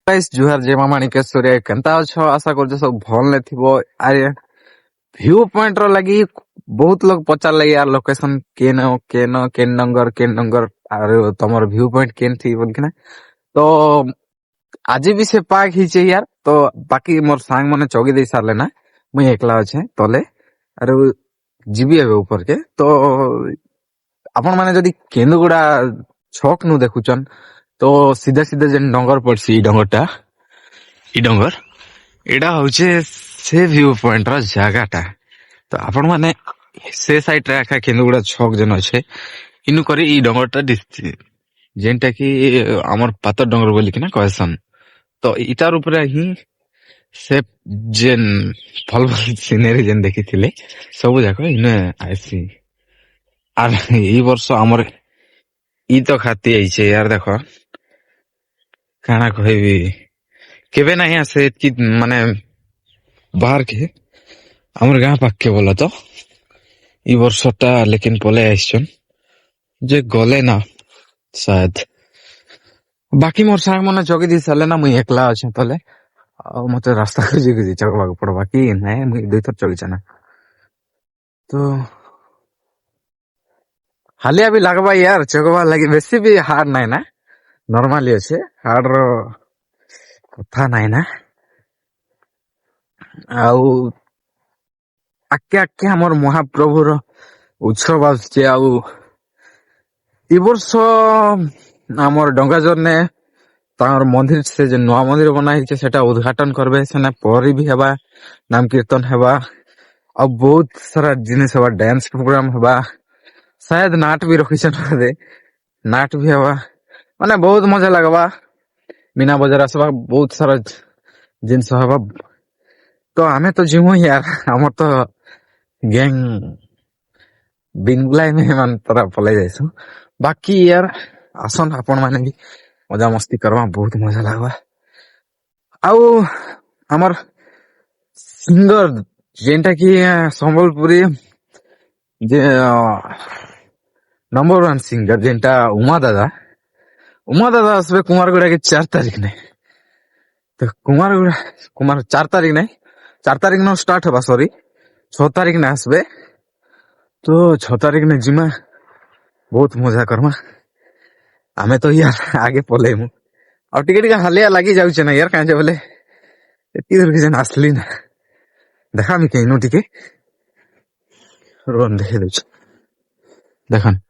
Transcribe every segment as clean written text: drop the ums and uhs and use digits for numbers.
Guys जुहार जय मां माणिकेश्वरी केनता अछ आशा करछ सब भल ने थिबो। अरे व्यू पॉइंट रो लगी बहुत लोग पचार लगे यार लोकेशन केन नंगर अरे तमर व्यू पॉइंट केन थी बोल के ना। तो आज भी से पाक ही छे यार। तो बाकी मोर सांग मने चौगी दे सारले ना मुई एकला अछि तले। अरे जीबी एबे ऊपर के तो आपण माने जदी केंदुगुड़ा छक नु देखुचन तो सीधा सीधा जेन डंगर पड़सी डंगरटा इ डंगर एडा होचे से व्यू पॉइंट रा जगहटा। तो आपण माने से साइड रे आखा केंदुगुड़ा छक जेन अछि इनु करी इ डंगरटा दिसती जेनटा की हमर पातर डंगर बोली कि ना कहसन। तो इटार ऊपर ही से जेन भल भल सीनरी जेन देखिथिले सब जाक इने आसी। आर ई वर्ष हमर इ तो खाती आइछे यार देखो काना कहबी केबे नहीं आसे कि माने बाहर के हमर गांव पाक के बोला तो इ वर्षटा लेकिन पले आइछन जे गले ना शायद। बाकी मोर सांग मने जगी दी साले ना मुई एकला अछि तले आ मते रास्ता खोजी खोजी चलबा पड़बा कि नहीं मुई दुई थर चली जाना। तो हालिया भी लागबा यार चगवा लगी बेसी भी हार्ड नहीं ना नॉर्मली अछि हार्ड रो कथा नहीं ना। आउ आके आके हमर महाप्रभुर उत्सव आछे। आउ इ वर्ष हमर डंगाजर ने तार मंदिर से जे नवा मंदिर बना हिचे सेटा उद्घाटन करबे सेना परी भी हेबा नाम कीर्तन हेबा अब बहुत सारा जिनिस हेबा डांस प्रोग्राम हेबा शायद नाट भी रखिछन रे नाट भी हेबा माने बहुत मजा लगबा मीना बजार आसबा बहुत सारा जिनिस हेबा। तो हमें तो जिमु यार हमर तो गैंग बिनगुलाई में मन तरह पले जाइसु। बाकी यार आसन आपण माने भी मजा मस्ती करवा बहुत मजा लागबा। आउ हमर सिंगर जेंटा की संबलपुरी जे नंबर 1 सिंगर जेंटा उमा दादा आसबे कुमारगुड़ा के 4 तारीख ने। तो कुमार 4 तारीख नहीं 4 तारीख न स्टार्ट होबा सॉरी 6 तारीख ने आसबे। तो 6 तारीख ने जिमा बहुत मजा करमा हमें तो यार आगे पलेमु और टिके हालिया लगी जाउछे ना यार काहे बोले एती दूर के जन असली ना देखा मी केनो टिके रोन देखे दउछ देखन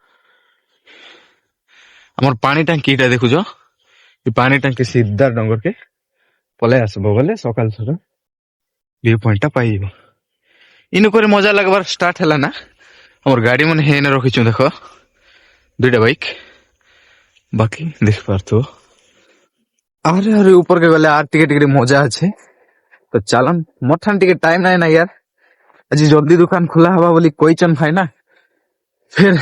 हमर पानी टंकीटा देखुजो ई पानी टंकी सीधा डंगर के पले आसबो बोले सकाल सकाल व्यू पॉइंट पाइबो इनु करे मजा लगबार स्टार्ट हला ना। हमर गाड़ी मन हेने रखिछु देखो दुईटा बाइक बाकी देख पारतो अरे अरे ऊपर के गले आर टिके टिके मजा अच्छे। तो चलन मोठान टिके टाइम नहीं ना यार आज जल्दी दुकान खुला हवा बोली कोई चन भाई ना फिर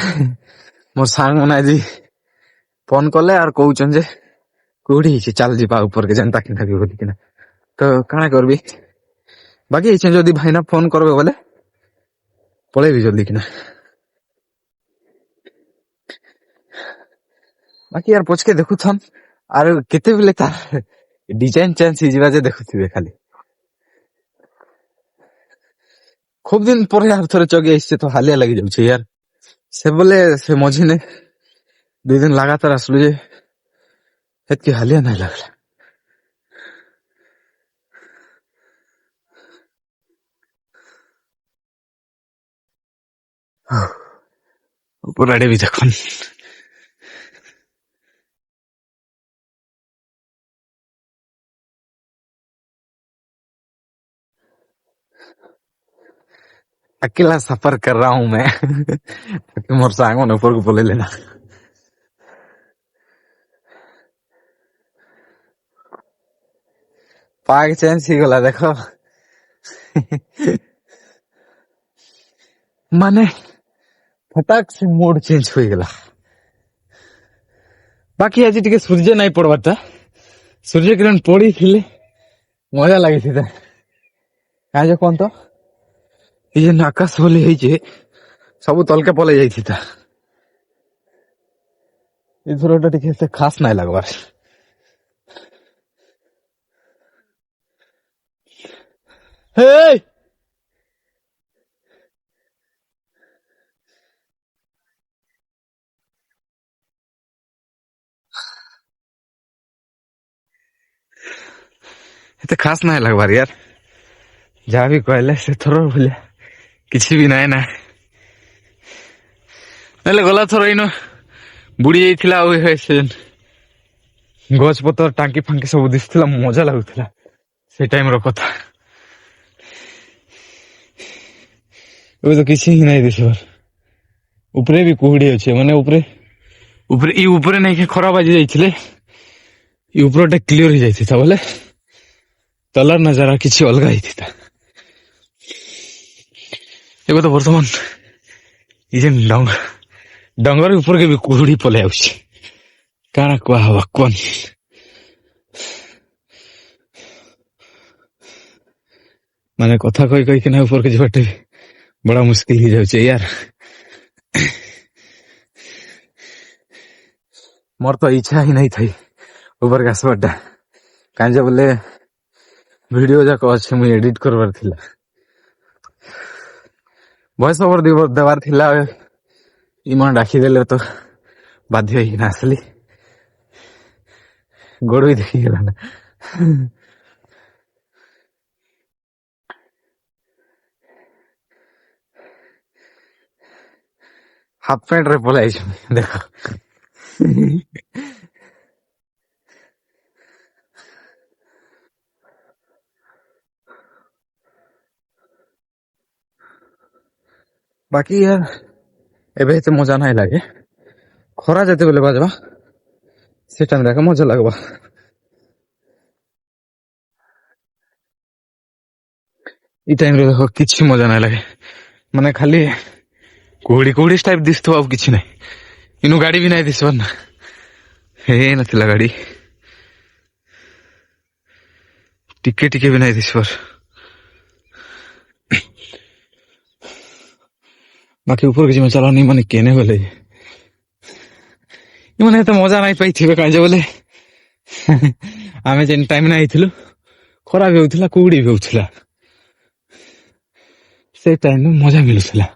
मोर सांग मन आज फोन कले और कहउचन जे कोडी छे चल जीबा ऊपर के जनता के थकी बोली किना। तो काना करबी बाकी छे जदी भाई ना फोन करबे बोले पळे भी जल्दी किना। बाकी यार पछ के देखु थन आर केते बेले तार डिजाइन चेंज हिजबा जे देखुथिबे खाली खूब दिन पर यार थोड़े चगे इससे तो हालिया लगी जाउछे यार से बोले से मझी ने 2 दिन लगातार आसलु जे हेत के हालिया नहीं लागला। ऊपर आड़े भी देखन अकेला सफर कर रहा हूं मैं मोर सांगो ने ऊपर को बोले लेना पाग चेंज ही गला देखो माने फटाक से मोड चेंज हो गला। बाकी आज टिके सूर्य नहीं पड़वाता सूर्य किरण पड़ी थिले मजा लगी थी आज कौन तो ये आकाश बोली है सब तलके पले जाई था इधर टिके खास नहीं लगवार Hey! ଏତେ ଖାସ୍ ନାହିଁ ଲାଗବାର यार ଯାହା ବି କହିଲେ ସେଥର ଭଳିଆ କିଛି ବି ନାହିଁ ନା ନହେଲେ ଗଲା ଥର ଏଇନ ବୁଡି ଯାଇଥିଲା ଆଉ ସେ ଗଛ ପତ୍ର ଟାଙ୍କି ଫାଙ୍କି ସବୁ ଦିଶୁଥିଲା ମଜା ଲାଗୁଥିଲା ସେ ଟାଇମ ର କଥା ଏବେ ତ କିଛି ହିଁ ନାହିଁ ଦିଶିବାର ଉପରେ ବି କୁହୁଡି ଅଛି ମାନେ ଉପରେ ଇ ଉପରେ ନେଇକି ଖରା ବାଜି ଯାଇଥିଲେ ଇ ଉପରଟା କ୍ଲିୟର ହେଇଯାଇଥିଲା ବୋଲେ ତଲର ନଜାରା କିଛି ଅଲଗା ହେଇଥିଲା ଏବେ ତ ବର୍ତ୍ତମାନ ଇ ଯେନ୍ ଡଙ୍ଗର ଉପରକେ ବି କୁହୁଡି ପଳେଇ ଆଉଛି କାଣା କୁହାହବା କୁହନି ମାନେ କଥା କହିକିନା ଉପରକେ ଯିବାଟା ବଡ ମୁସ୍କିଲ ହେଇଯାଉଛି यार ମୋର ତ ଇଚ୍ଛା ହିଁ ନାହିଁ ଥାଇ ଉପରକେ ଆସିବାଟା କାହିଁକି ବୋଲେ ଭିଡିଓ ଯାକ ଅଛି ମୁଁ ଏଡିଟ କରିବାର ଥିଲା ଭଏସ ଓଭର ଦେବାର ଥିଲା ଇମାନ ଡାକିଦେଲେ ତ ବାଧ୍ୟ ହେଇକିନା ଆସିଲି ଗୋଡ ବି ଦେଖିଗଲା ନା ହାଫ ପ୍ୟାଣ୍ଟ ରେ ପଳାଇଛି ଦେଖ ବାକି यार ଏବେ ଏତେ ମଜା ନାହିଁ ଲାଗେ ଖରା ଯେତେବେଳେ ବାଜବା ସେ ଟାଇମ ଯାକ ମଜା ଲାଗବା ଏଇ ଟାଇମ ରେ ଦେଖ କିଛି ମଜା ନାହିଁ ଲାଗେ ମାନେ ଖାଲି କୁହୁଡି ଟାଇପ ଦିଶୁଥିବ ଆଉ କିଛି ନାହିଁ ଇନୁ ଗାଡି ବି ନାହିଁ ଦିଶବାର ନା ହେଇ ନଥିଲା ଗାଡି ଟିକେ ଟିକେ ବି ନାହିଁ ଦିଶବାର ବାକି ଉପରକୁ ଯିବା ଚାଲନି ମାନେ କେନେ ଗଲେ ମାନେ ଏତେ ମଜା ନାଇଁ ପାଇଥିବେ କାହିଁକି ବୋଲେ ଆମେ ଯେନ୍ ଟାଇମ ନା ହେଇଥିଲୁ ଖରା ବି ହଉଥିଲା କୁହୁଡି ବି ହଉଥିଲା ସେ ଟାଇମ ମଜା ମିଳୁଥିଲା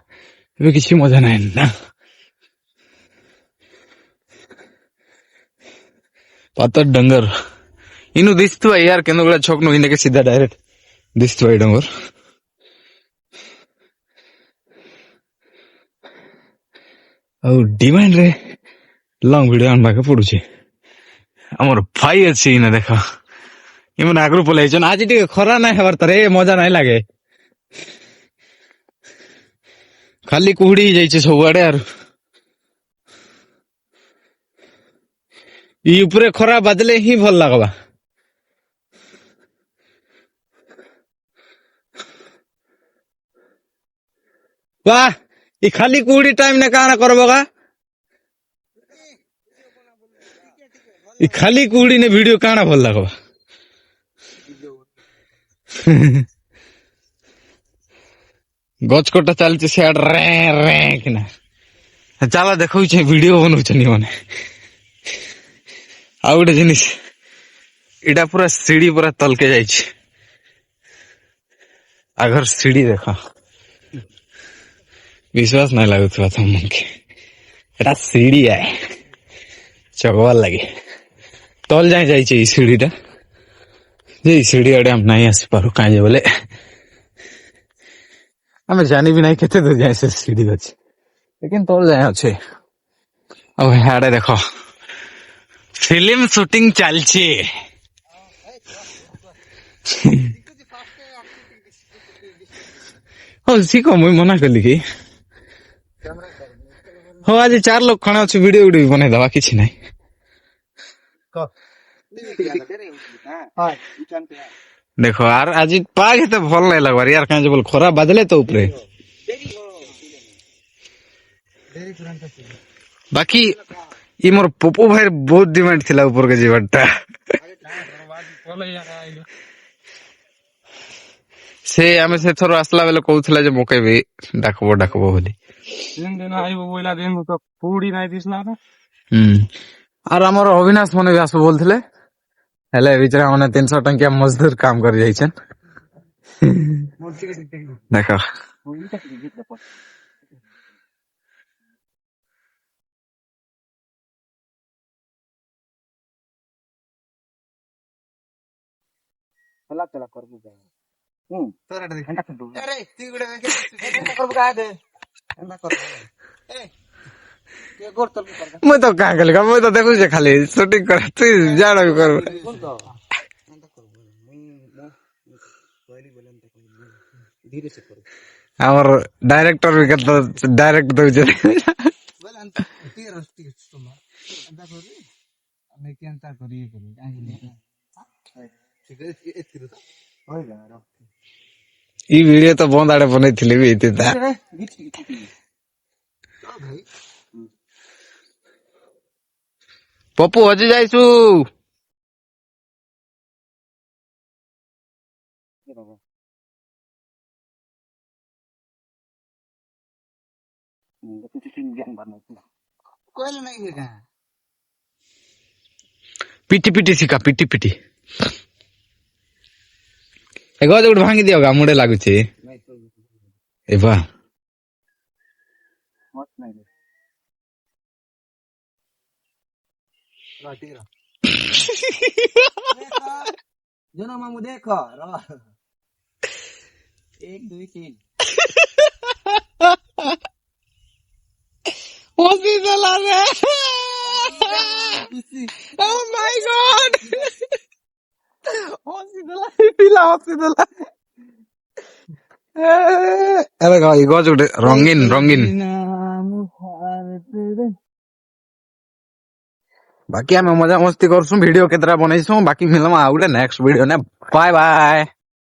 ଏବେ କିଛି ମଜା ନାହିଁ ନା ପାତର ଡଙ୍ଗର ଇନୁ ଦିଶୁଥିବା यार କେନ୍ଦୁଗୁଡା ଛକ ନୁ ଇନକେ ସିଧା ଡାଇରେକ୍ଟ ଦିଶୁଥିବା ଏଇ ଡଙ୍ଗର ଆଉ ଡିମାଣ୍ଡ ରେ ଲଙ୍ଗ ଭିଡିଓ ଆଣବାକେ ପଡୁଛି ଆମର ଭାଇ ଅଛି ନା ଦେଖ ଏମାନେ ଆଗରୁ ପଳେଇଛନ୍ ଆଜି ଟିକେ ଖରା ନାଇଁ ହେବାର ତାରେ ମଜା ନାଇଁ ଲାଗେ ଖାଲି କୁହୁଡି ହେଇଯାଇଛି ସବୁଆଡେ ଆର ଇ ଉପରେ ଖରା ବାଦଲେ ହିଁ ଭଲ ଲାଗବା वाह इ खाली कुहुडी टाइम ने काना करबो का इ खाली कुहुडी ने वीडियो काना भल लागबा गच कटा चलছে सियाड रे रे किना चला देखौ छे वीडियो बनौ छनी माने आ गोटे जिनिस इटा पूरा सीढ़ी पूरा तलके जाई छे अगर सीढ़ी देखा विश्वास नहीं लगुवा तुमके एटा सीढ़ी है चगवार लगे तल जाए जाइए सीढ़ीटा जे सीढ़ी आड़े हम नहीं आसी पारू कहीं बोले आम जानी भी नहीं केते दूर जाए से सीढ़ी अच्छे लेकिन तल जाए अच्छे अब हाड़े देख फिल्म शूटिंग चलছে हाँ शिखो मुई मना कली कि हाँ आज 4 लोग खाना अच्छे वीडियो वीडियो बना दवा किसी नहीं देखो यार आज पाग तो भल नहीं लगवार यार कहीं बोल खरा बादले तो ऊपर बाकी ये मोर पप्पू भाई बहुत डिमांड थिला ऊपर के जीवनटा से आमे से थोर आसला बेले कहउथला जे मोके भी डाकबो बोली दिन दिन आइबो बोइला दिन तो पूडी नाही दिसला ना आर हमर अविनाश मने भी आसो बोलथिले हेले बिचरा मने 300 टंकिया मजदूर काम कर जाइछन ଦେଖ ମୁଇଁ ତ କାଁ କଲି ମୁଇଁ ତ ଦେଖୁଛେ ଖାଲି ସୁଟିଂ କର ତୁଇ ଜାଣ ବି କର ଆମର ଡାଇରେକ୍ଟର ବି କେତେ ଡାଇରେକ୍ଟ ଦଉଛେ ଇ ଭିଡିଓ ତ ବନ୍ଦ ଆଡେ ବନେଇଥିଲି ବି ହେଇଥିଲା ପପୁ ହଜି ଯାଇଛୁ ପିଟି ପିଟି ଶିଖା ପିଟି ପିଟି ଏ ଗଜ ଗୋଟେ ଭାଙ୍ଗି ଦିଅ ଗା ମୁଡେ ଲାଗୁଛି ଏ ବା ମାମୁ ଦେଖ ଏକ ଦୁଇ ତିନି ହସି ଦେଲା ରେ ଓ ମାଇ ଗଡ ହସି ଦେଲା ପିଲା ହସି ଦେଲା ଏବେ ଗଜ ଗୋଟେ ରଙ୍ଗୀନ ରଙ୍ଗୀନ बाकी आम मजा मस्ती करसु वीडियो केतरा बनैसु बाकी मिलम आ गुटे नेक्स्ट वीडियो ने बाय बाय।